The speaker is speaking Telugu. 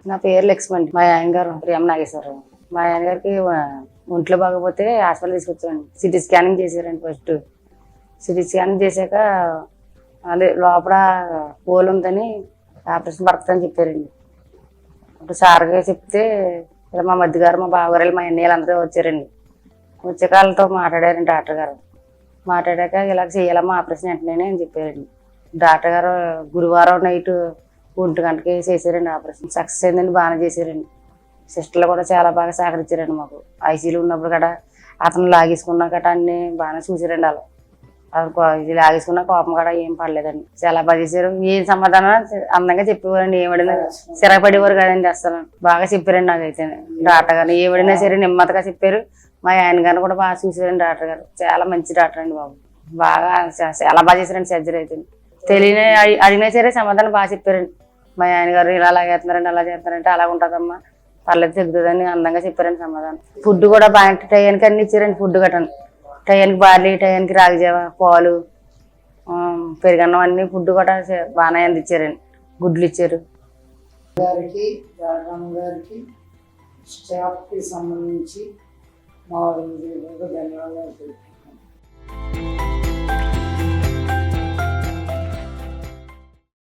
నా పేరు లక్ష్మణ్. మా ఆయన గారు ప్రియం నాగేశ్వరరావు. మా ఆయన గారికి ఒంట్లో బాగపోతే హాస్పిటల్ తీసుకొచ్చామండి. సిటీ స్కానింగ్ చేశారండి. ఫస్ట్ సిటీ స్కానింగ్ చేశాక అదే లోపల హోల్ ఉందని ఆపరేషన్ పడుతుందని చెప్పారండి. అప్పుడు సార్గా చెప్తే ఇలా మా మధ్య గారు, మా బావగారు, మా అన్నయ్యలు అందరూ వచ్చారండి. వచ్చే కాళ్ళతో మాట్లాడారండి డాక్టర్ గారు. మాట్లాడాక ఇలా చేయాలమ్మా ఆపరేషన్ వెంటనే అని చెప్పారండి. డాక్టర్ గారు గురువారం నైట్ 1 గంటకి చేశారండి ఆపరేషన్. సక్సెస్ అయిందండి. బాగానే చేశారండి. సిస్టర్లు కూడా చాలా బాగా సహకరించారండి మాకు. ఐసీయూలో ఉన్నప్పుడు కూడా అతను లాగేసుకున్నా గట్రా అన్ని బాగానే చూసారండి. ఇది లాగేసుకున్న కోపం కూడా ఏం పడలేదండి. చాలా బాగా చేశారు. ఏం సమాధానం అందంగా చెప్పేవారండి. ఏమడినా సిరపడేవారు కదండి. అసలు బాగా చెప్పారండి. నాకైతే డాక్టర్ గారు ఏమడినా సరే నెమ్మదిగా చెప్పారు. మా ఆయన గారిని కూడా బాగా చూసారండి డాక్టర్ గారు. చాలా మంచి డాక్టర్ అండి బాబు. బాగా చాలా బాగా చేశారండి సర్జరీ అయితే. తెలియని అడిగినా సరే సమాధానం బాగా చెప్పారండి. మా ఆయన గారు ఇలా చేస్తున్నారండి, అలా చేస్తున్నారంటే అలా ఉంటుందమ్మా, పర్లేదు తగ్గుతుందని అందంగా చెప్పారండి సమాధానం. ఫుడ్ కూడా బాగా టయానికి అన్ని ఇచ్చారండి. ఫుడ్ గట్టండి టయానికి బార్లీ, టయానికి రాగిజావ, పాలు, పెరుగన్నం అన్ని ఫుడ్ కూడా బాగానే అందించారండి. గుడ్లు ఇచ్చారు. గారికి రాఘమ్మ గారికి స్టాఫ్కి సంబంధించి మా ధన్యవాదాలు తెలుపుతున్నాను.